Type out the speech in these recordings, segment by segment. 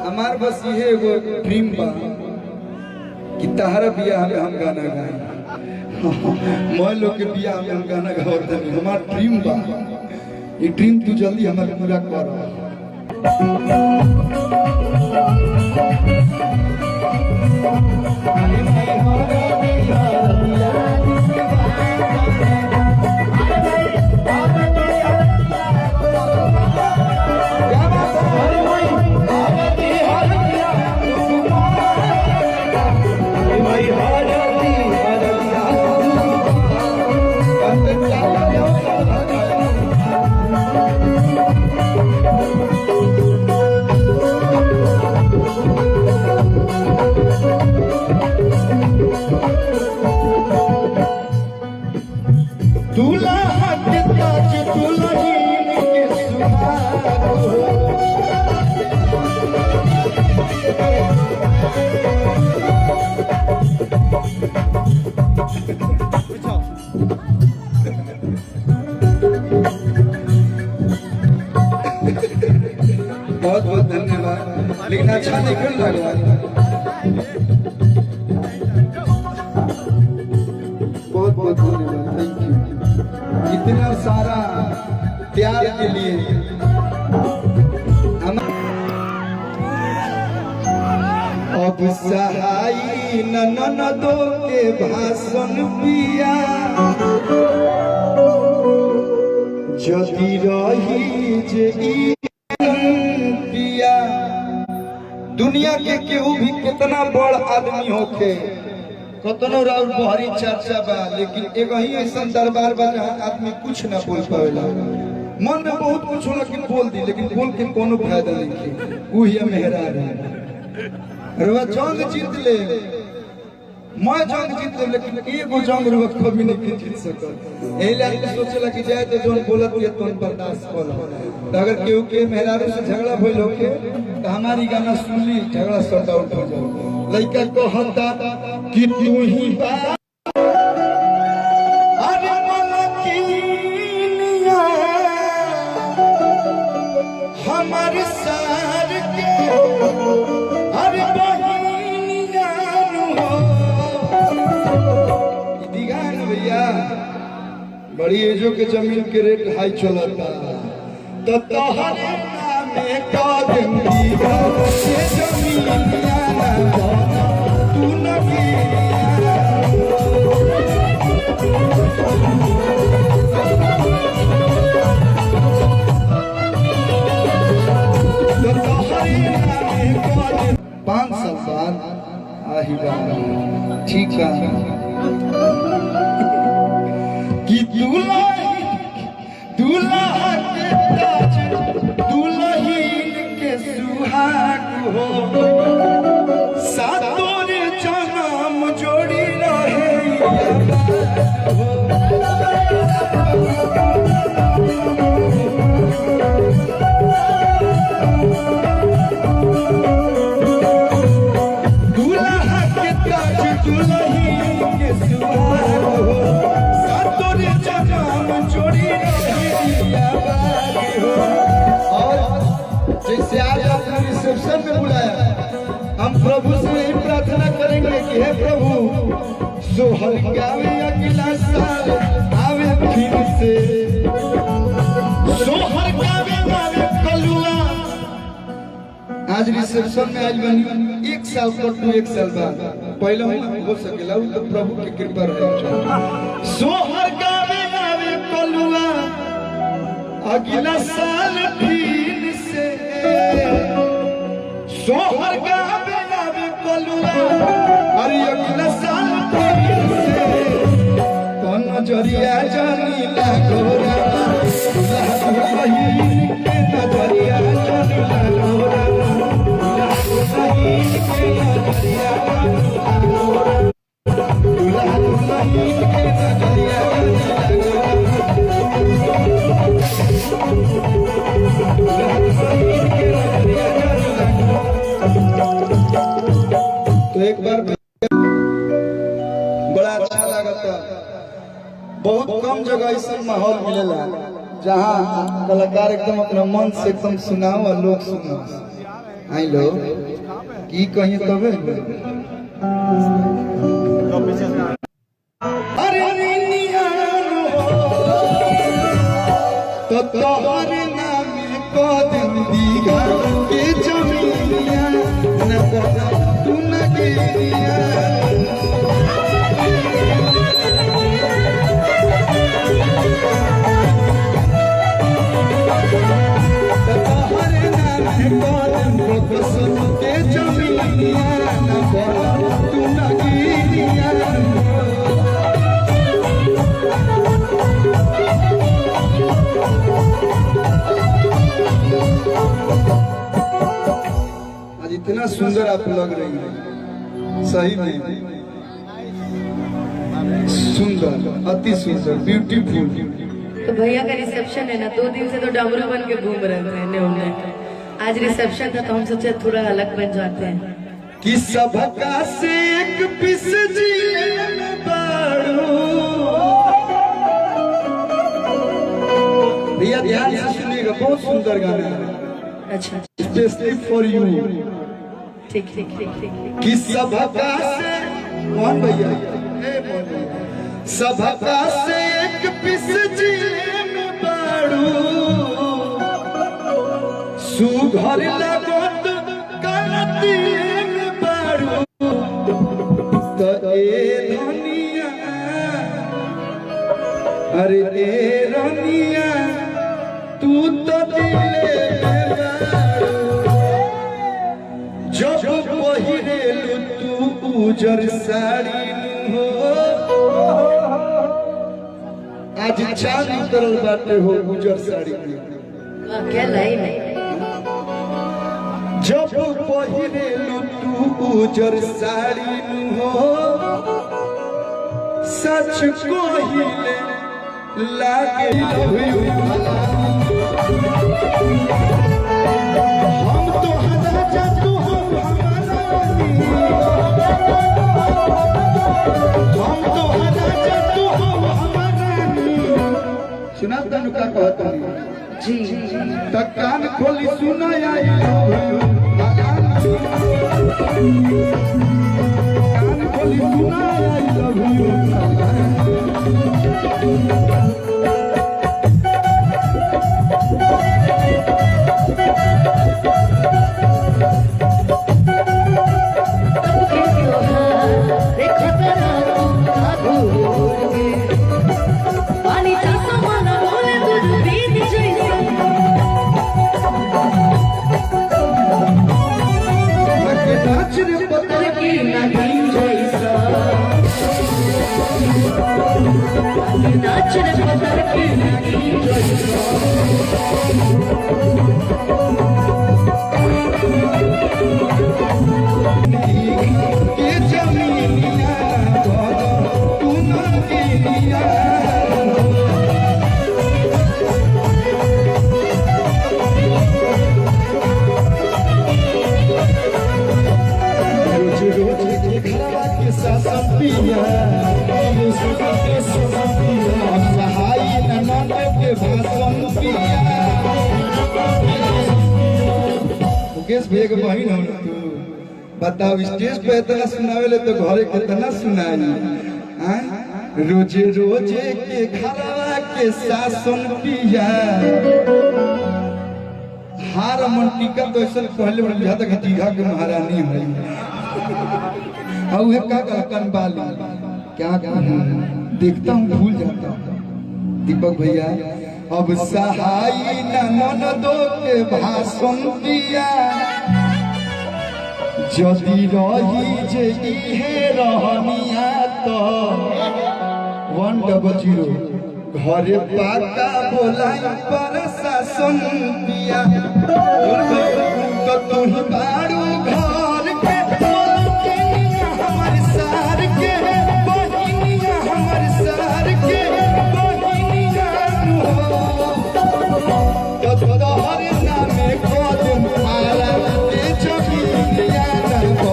हमार बस ये एगो ड्रीम बा कि तहरा बियाह में हम गाना गाए। मैं लोग के बियाह में हम गाना गावत नहीं, हमार ड्रीम बा। ये ड्रीम तू जल्दी हमारे पूरा कर। बहुत बहुत धन्यवाद, लेकिन अच्छा निकल लगा। बहुत बहुत धन्यवाद, थैंक यू इतना सारा प्यार के लिए। अब सहाई ननदो के भाषण पिया जदि रही जे पिया। दुनिया के केहू भी कितना बड़ आदमी होके कतनो राउर बहरी चर्चा बा, लेकिन एगो ही ऐसा दरबार बा जहाँ आदमी कुछ ना बोल पावेला। मन में बहुत कुछ हो लेकिन बोल दी, लेकिन बोल के कोनो फायदा नहीं। वही मेहरार है रुआ जंग जीत ले, मैं जंग जीत ले, लेकिन एगो जंग रुआ कभी नहीं जीत सकल। यही लाइन सोचेला कि जाए तो जोन बोलत के तो बर्दाश्त कर। अगर केहू के मेहरारू से झगड़ा भइल होके तो हमारी गाना सुन ली, झगड़ा सॉर्ट आउट हो जाओ। लड़का को हंता कि तू ही बा अरे मलकिनिया हमार सार के अरे बहिनिया हो दीगान भैया। बड़ी एजो के जमीन के रेट हाई चलता तो तोहरे नामे कदम दीगा ये जमीनिया ना तू न तो तोहरे नामे कदम 5 साल बाद आही बात ठीक है कि दूल्हा के ताज दुल्हीन के सुहाग हो सातों जन्म जोड़ी रहे दूल्हा के ताज दुल्हीन के सुहाग हो सातों जन्म जोड़ी और जैसे आज आपने रिसेप्शन में बुलाया, हम प्रभु से यही प्रार्थना करेंगे कि हे प्रभु सोहर गावे अगला साल आवे फिर से, सोहर गावे आवे कलुआ। आज रिसेप्शन में आज बनी 1 साल पर 1 साल बाद पहले हो सकेला, तो प्रभु की कृपा रहे। सोहर गावे आवे कलुआ अगला साल फिर से, सोहर गावे आवे कलुआ अरे अगला साल फिर से। तो नजरिया जानी लागोरा लागोहीन के नजरिया जानी लागोरा लागोहीन के नजरिया लागोरा लागोहीन के नजरिया तो एक बार बड़ा अच्छा लगा था। बहुत कम जगह ऐसा माहौल मिलेला जहाँ कलाकार एकदम अपना मन से एकदम सुनाओ और लोग सुनो। आई लो की कहिए तबे अरे निनिया तो तोहरे नाम कदम दीगा के जमीनिया न बना तू न गिरिया तोहरे नाम कदम कसम के जमीनिया न बना तू न गिरिया इतना सुंदर आप लग रही है सही में सुंदर अति सुंदर ब्यूटीफुल। तो भैया का रिसेप्शन है ना 2 दिन से तो डमरू बन के घूम रहे थे ने उन्हें आज रिसेप्शन था तो हम सोचे थोड़ा अलग बन जाते हैं कि सबका से एक पिस भैया ध्यान से सुनिएगा बहुत सुंदर गाना है अच्छा स्पेशली फॉर यू ठीक ठीक ठीक ठीक कि सबका से कौन भैया सबका से एक पिस जिले में बाड़ू सुघर लगत गलती में बाड़ू तो ए धनिया अरे ए रनिया तू तो दिले में बाड़ू जब पहिरेलु तू उजर साड़ी हो आज चांद उतरल बाटे हो उजर साड़ी में क्या लाइन है जब पहिरेलु तू उजर साड़ी हो सच कहिले लागे हम तो हदा तू हम तो हदा तू हम सुना तनु का कहता जी त कान खोली सुना आई कान खोली सुना आई लव यू मुकेश भैया के बहन हो तू बताओ स्टेज पे इतना सुनावे तो घरे कितना सुनाई रोजे रोजे के घरवा के सासन पिया हार मन टीका तो ऐसा पहले बुझा था कि दीघा के महारानी है और का कहकन बाली क्या देखता हूँ भूल जाता हूँ दीपक भैया अब सहाई ननदो के भाषण दिया जदि रही जे इहे रहनिया तो 100 घरे पाका बोलाई पर शासन दिया तो तू ही बारू घर के हमारे सार के बहिनिया हमारे सार के बहिनिया तो तोहरे नामे कदम आला के जमीनिया न तू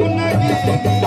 न गिरिया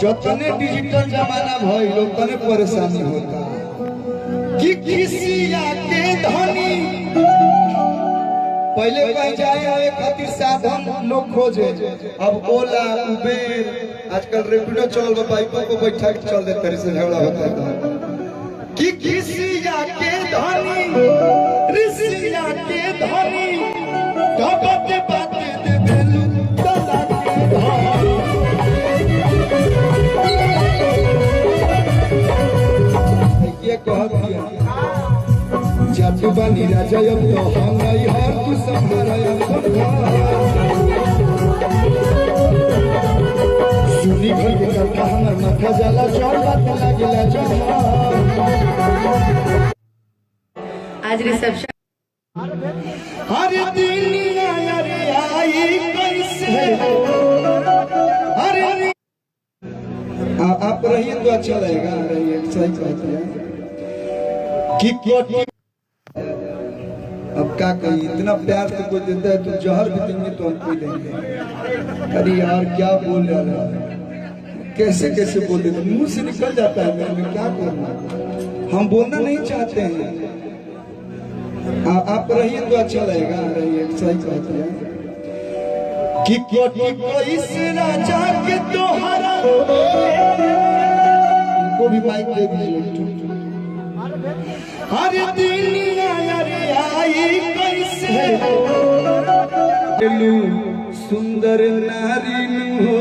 जतने डिजिटल जमाना भइल उतने परेशानी होता कि किसिया के धनी पहले कहीं जाए आए खातिर साधन लोग खोजे, अब ओला उबेर आजकल रेपिडो चल बाइकों को बैठा के चल देते से झगड़ा होता है कि किसिया के धनी ऋषिया के धनी बाते बाते दे बेलू तला के धनी ये कह दिया जातु बनी राजा अब तो हम नहीं हर तू संभराया सुनी घर के करता हमर माथा जाला चढ़ बात लागेला जमा आज रिसेप्शन हर दुनिया रे आई कैसे अरे आप रहिए तो अच्छा रहेगा, रहिए सही कहते हैं कि कोटी अब क्या कही इतना प्यार तो कोई देता है तो जहर भी देंगे तो हम कोई देंगे। अरे यार क्या बोल रहा है, कैसे कैसे बोल देते मुंह से निकल जाता है मेरे में, क्या करना हम बोलना नहीं चाहते हैं। आप रहिए तो अच्छा रहेगा, रहिए सही कहते हैं कि कोटी कोई से राजा के तोहरा इनको भी माइक दे दीजिए। हर दुनिया रे आई कैसे सुंदर नारी हो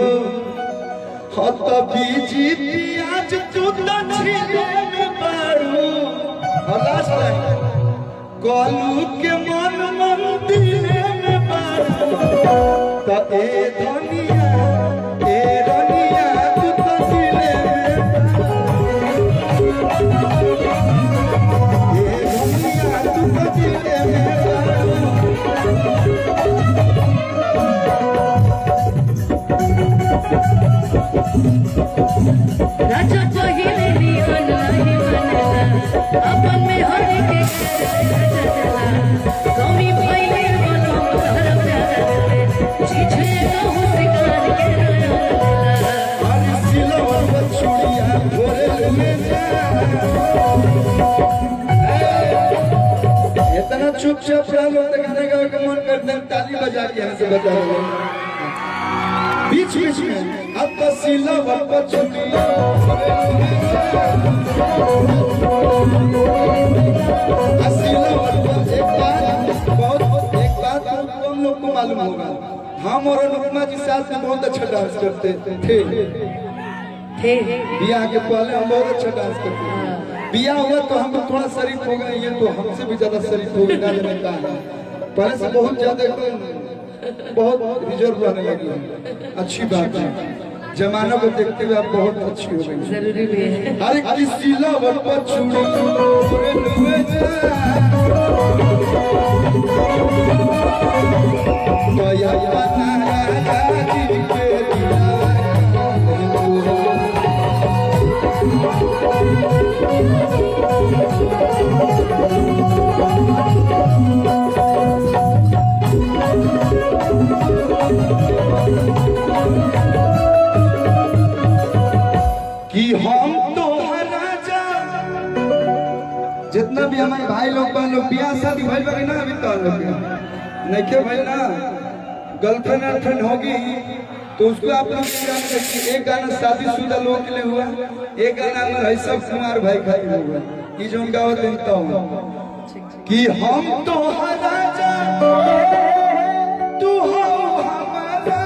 हत बीजी पियाज तू दछिले में बारू हलास कलू के मन मंदिर में बारू त ए धनिया ए रनिया तू दछिले में राजा पहिले नियन नहीं मानेला अपन में हर के चला कमी पहिले बनो धर्म ज्यादा चीजे कहूं शिकार के रोला हर सिलवर छुड़िया भोरे ले जा इतना चुपचाप रहो तो गाने गा के मन करते हैं ताली बजा के यहाँ से बजा रहे बीच बीच में अब तो सिलवर पर छुड़िया एक बात हम लोग को मालूम होगा, हम और अनुपमा जी साथ में बहुत अच्छा डांस करते थे। बियाह के पहले हम बहुत अच्छा डांस करते थे, बियाह हुआ तो हम थोड़ा शरीफ हो गए, ये तो हमसे भी ज्यादा शरीफ हो गए का पहले से बहुत ज्यादा बहुत रिजर्व रहने लगी। अच्छी बात है, जमाना को देखते हुए आप बहुत अच्छी हो गई, जरूरी भी है। अरे किसी लवर पर छुड़ी कि हम तो राजा जितना भी हमारे भाई लोग बहन लोग बियाह शादी भाई बहन ना अभी तो नहीं के भाई ना गर्लफ्रेंड गर्लफ्रेंड होगी तो उसको आप लोग एक गाना शादीशुदा लोग के लिए हुआ, एक गाना में है सब कुमार भाई खाई हुआ ये जो उनका वो देता हूँ कि हम तो राजा तू हो हमारा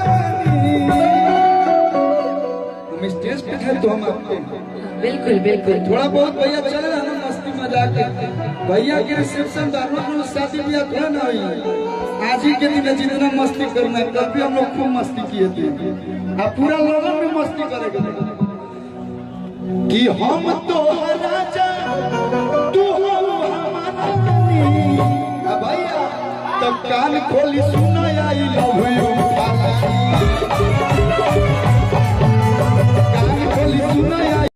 हम स्टेज पे थे तो हम आपके बिल्कुल बिल्कुल थोड़ा बहुत भैया चले ना मस्ती मजाक भैया के रिसेप्शन रोज शादी ब्याह थोड़ा ना हुई, आज ही के दिन जितना मस्ती करना है कल भी हम लोग खूब मस्ती किए थे, अब पूरा लगन में मस्ती करेंगे कि हम तो राजा